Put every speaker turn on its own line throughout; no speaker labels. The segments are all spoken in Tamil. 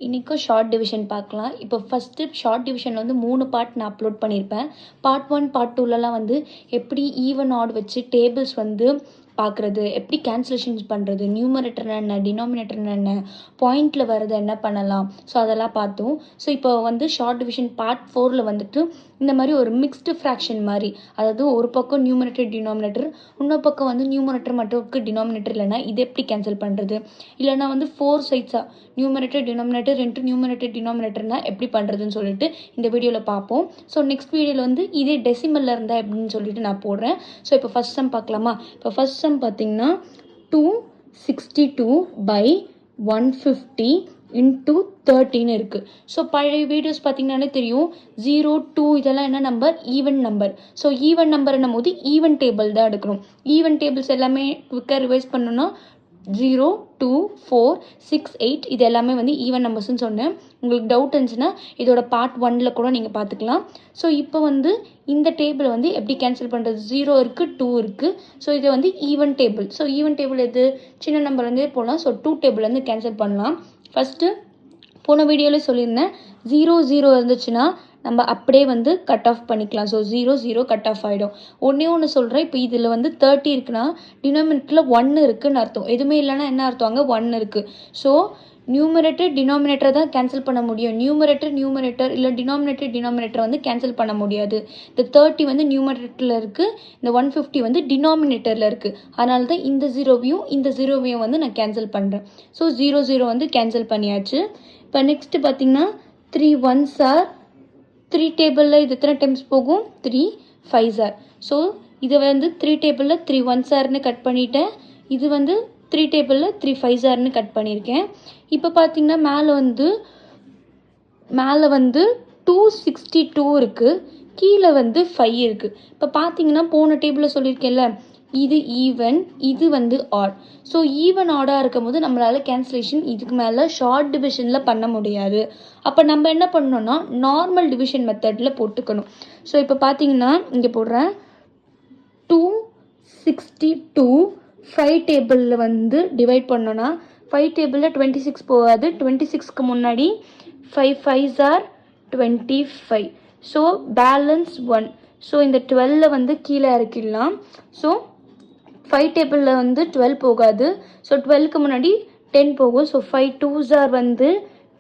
இன்றைக்கும் ஷார்ட் டிவிஷன் பார்க்கலாம். இப்போ ஃபஸ்ட்டு ஷார்ட் டிவிஷனில் வந்து 3 பார்ட் நான் அப்லோட் பண்ணியிருப்பேன். பார்ட் 1 பார்ட் 2லலாம் வந்து எப்படி ஈவன் ஆட் வச்சு டேபிள்ஸ் வந்து பார்க்குறது, எப்படி கேன்சலேஷன்ஸ் பண்ணுறது, நியூமரேட்டர் என்ன, டினாமினேட்டர் என்ன, பாயிண்டில் வர்றது என்ன பண்ணலாம், ஸோ அதெல்லாம் பார்த்தோம். ஸோ இப்போ வந்து ஷார்ட் டிவிஷன் பார்ட் 4ல் வந்துட்டு இந்த மாதிரி ஒரு மிக்ஸ்டு ஃப்ராக்ஷன் மாதிரி, அதாவது ஒரு பக்கம் நியூமரேட்டர் டினாமினேட்டர், இன்னொரு பக்கம் வந்து நியூமரேட்டர் மட்டும் டினாமினேட்டர் இல்லைனா இது எப்படி கேன்சல் பண்ணுறது, இல்லைனா வந்து 4 சைட்ஸாக நியூமரேட்டர் டினாமினேட்டர் இன்ட்டு நியூமரேட்டர் டினாமினேட்டர்னா எப்படி பண்ணுறதுன்னு சொல்லிட்டு இந்த வீடியோவில் பார்ப்போம். ஸோ நெக்ஸ்ட் வீடியோவில் வந்து இதே டெசிமலில் இருந்தால் எப்படின்னு சொல்லிட்டு நான் போடுறேன். ஸோ இப்போ ஃபஸ்ட் சம் பார்க்கலாமா. இப்போ ஃபஸ்ட் சம் பார்த்தீங்கன்னா 262/150 இன்ட்டு 13 இருக்குது. ஸோ பழைய வீடியோஸ் பார்த்தீங்கன்னாலே தெரியும், 0, 2 இதெல்லாம் என்ன number, even number. So even நம்பர்னும் போது ஈவன் டேபிள் தான் எடுக்கணும். ஈவன் டேபிள்ஸ் எல்லாமே குவிக்காக ரிவைஸ் பண்ணணும்னா 0, 2, 4, 6, 8 இது எல்லாமே வந்து ஈவன் நம்பர்ஸ்ன்னு சொன்னேன். உங்களுக்கு டவுட் இருந்துச்சுன்னா இதோட பார்ட் 1ல் கூட நீங்கள் பார்த்துக்கலாம். ஸோ இப்போ வந்து இந்த டேபிள் வந்து எப்படி கேன்சல் பண்ணுறது, 0 இருக்குது, 2 இருக்குது. ஸோ இது வந்து even table. So even table எது, சின்ன நம்பர்லேருந்தே போகலாம். ஸோ 2 டேபிள் வந்து கேன்சல் பண்ணலாம். ஃபஸ்ட்டு போன வீடியோவில் சொல்லியிருந்தேன், 0, 0 இருந்துச்சுன்னா நம்ம அப்படியே வந்து கட் ஆஃப் பண்ணிக்கலாம். ஸோ 0, 0 கட் ஆஃப் ஆகிடும். ஒன்று சொல்கிறேன், இப்போ இதில் வந்து 30 இருக்குன்னா டினாமினேட்டரில் 1 இருக்குதுன்னு அர்த்தம். எதுவுமே இல்லைன்னா என்ன அர்த்தம், அங்கே 1 இருக்குது. ஸோ நியூமரேட்டர் டினாமினேட்டரை தான் கேன்சல் பண்ண முடியும். நியூமரேட்டர் இல்லை டினாமினேட்டர் வந்து கேன்சல் பண்ண முடியாது. இந்த 30 வந்து நியூமரேட்டரில் இருக்குது, இந்த 150 வந்து டினாமினேட்டரில் இருக்குது. அதனால தான் இந்த 0வையும் வந்து நான் கேன்சல் பண்ணுறேன். ஸோ 0, 0 வந்து கேன்சல் பண்ணியாச்சு. இப்போ நெக்ஸ்ட்டு பார்த்தீங்கன்னா 3 1s are 3 டேபிளில் இது எத்தனை டைம்ஸ் போகும், 3 5s are. ஸோ இதை வந்து 3 டேபிளில் 3 1s areன்னு கட் பண்ணிட்டேன். இது வந்து 3 டேபிளில் 3 5s areன்னு கட் பண்ணியிருக்கேன். இப்போ பார்த்தீங்கன்னா மேலே வந்து 262 இருக்குது, கீழே வந்து 5 இருக்குது. இப்போ பார்த்தீங்கன்னா போன டேபிளில் சொல்லியிருக்கேன்ல, இது ஈவன், இது வந்து ஆட். ஸோ ஈவன் ஆடாக இருக்கும் போது நம்மளால் கேன்சலேஷன் இதுக்கு மேலே ஷார்ட் டிவிஷனில் பண்ண முடியாது. அப்போ நம்ம என்ன பண்ணணும்னா நார்மல் டிவிஷன் மெத்தடில் போட்டுக்கணும். ஸோ இப்போ பார்த்தீங்கன்னா இங்கே போடுறேன், 262 5 டேபிளில் வந்து டிவைட் பண்ணோன்னா 5 டேபிளில் 26 போகாது. 26க்கு முன்னாடி 5 5s are 25. So balance 1. So இந்த 12 வந்து கீழே இறக்கிடலாம். ஸோ 5 டேபிளில் வந்து 12 போகாது. ஸோ 12க்கு முன்னாடி 10 போகும். ஸோ 5 2s are வந்து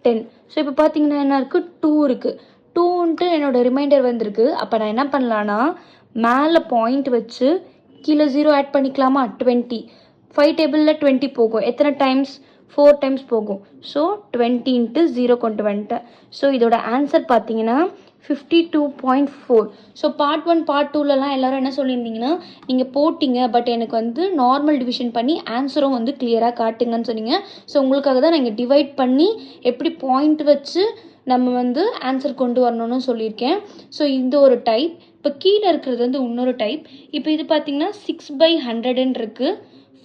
10. ஸோ இப்போ பார்த்தீங்கன்னா என்ன இருக்குது, 2 இருக்குது. 2ன்ட்டு என்னோட ரிமைண்டர் வந்திருக்கு. அப்போ நான் என்ன பண்ணலான்னா மேலே பாயிண்ட் வச்சு கீழே 0 ஆட் பண்ணிக்கலாமா, 20. 5 டேபிளில் 20 போகும், எத்தனை டைம்ஸ், 4 டைம்ஸ் போகும். ஸோ 20 × 0 கொண்டு வந்துட்டேன். ஸோ இதோட ஆன்சர் பார்த்தீங்கன்னா 52.4. ஸோ பார்ட் 1 பார்ட் 2லலாம் எல்லோரும் என்ன சொல்லியிருந்தீங்கன்னா, நீங்கள் போட்டிங்க பட் எனக்கு வந்து நார்மல் டிவிஷன் பண்ணி ஆன்சரும் வந்து கிளியராக காட்டுங்கன்னு சொன்னீங்க. ஸோ உங்களுக்காக தான் நான் இங்கே டிவைட் பண்ணி எப்படி பாயிண்ட் வச்சு நம்ம வந்து ஆன்சர் கொண்டு வரணும்னு சொல்லியிருக்கேன். ஸோ இந்த ஒரு டைப். இப்போ கீழே இருக்கிறது வந்து இன்னொரு டைப். இப்போ இது பார்த்தீங்கன்னா 6/100 இருக்குது,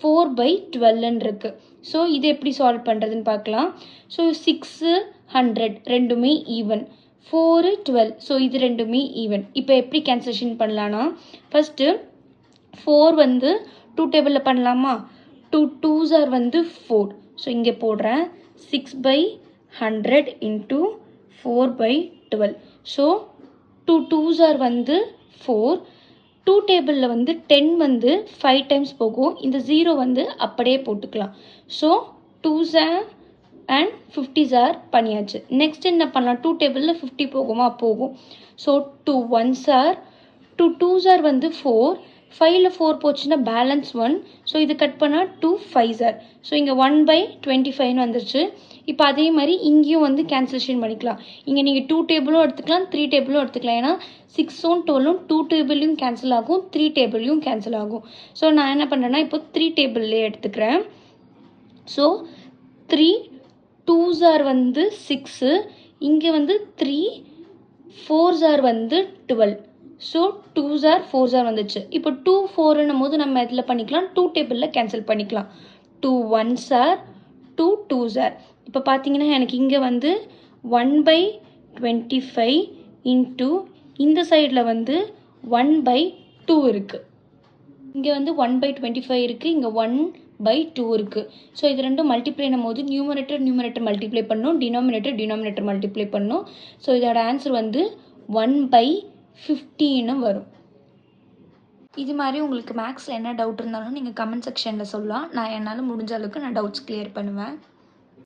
4/12 இருக்குது. ஸோ இது எப்படி சால்வ் பண்ணுறதுன்னு பார்க்கலாம். ஸோ 6 100 ரெண்டுமே ஈவன், 4 12. ஸோ இது ரெண்டுமே ஈவன். இப்போ எப்படி கேன்சலேஷன் பண்ணலான்னா ஃபஸ்ட்டு 4 வந்து 2 டேபிளில் பண்ணலாமா, 2 2s are வந்து 4. ஸோ இங்கே போடுறேன், 6/100 இன்ட்டு 4/12. ஸோ 2 2s are வந்து 4. 2 டேபிளில் வந்து 10 வந்து 5 டைம்ஸ் போகும். இந்த 0 வந்து அப்படியே போட்டுக்கலாம். So 2s and 50s are பண்ணியாச்சு. நெக்ஸ்ட் என்ன பண்ணலாம், 2 டேபிளில் 50 போகுமா, போகும். So 2 1s are, 2 2s are வந்து 4. 5ல் 4 போச்சுன்னா பேலன்ஸ் 1. ஸோ இது கட் பண்ணால் 2 5s are. ஸோ இங்கே 1/25 வந்துருச்சு. இப்போ அதே மாதிரி இங்கேயும் வந்து கேன்சலேஷன் பண்ணிக்கலாம். இங்கே நீங்கள் 2 டேபிளும் எடுத்துக்கலாம், 3 டேபிளும் எடுத்துக்கலாம். ஏன்னா 6ம் 12ம் 2 டேபிளையும் கேன்சல் ஆகும், 3 டேபிளையும் கேன்சல் ஆகும். ஸோ நான் என்ன பண்ணுறேன்னா இப்போ 3 டேபிள்லேயே எடுத்துக்கிறேன். ஸோ 3 2s are வந்து 6, இங்கே வந்து 3 4s are வந்து 12. So 2s are 4s are வந்துச்சு. இப்போ 2 4ன்னும் போது நம்ம இதில் பண்ணிக்கலாம், 2 டேபிளில் கேன்சல் பண்ணிக்கலாம். 2 1s are, 2 2s are. இப்போ பார்த்தீங்கன்னா எனக்கு இங்கே வந்து 1/25 இன்ட்டு இந்த சைடில் வந்து 1/2 இருக்குது. இங்கே வந்து 1/25 இருக்குது, இங்கே 1 பை 2 இருக்குது. ஸோ இது ரெண்டும் மல்டிப்ளை பண்ணும்போது நியூமரேட்டர் மல்டிப்ளை பண்ணணும், டினாமினேட்டர் மல்டிப்ளை பண்ணணும். ஸோ இதோட ஆன்சர் வந்து 1/15 வரும். இது மாதிரி உங்களுக்கு மேக்ஸில் என்ன டவுட் இருந்தாலும் நீங்கள் கமெண்ட் செக்ஷனில் சொல்லலாம். நான் என்னால் முடிஞ்ச அளவுக்கு நான் டவுட்ஸ் கிளியர் பண்ணுவேன்.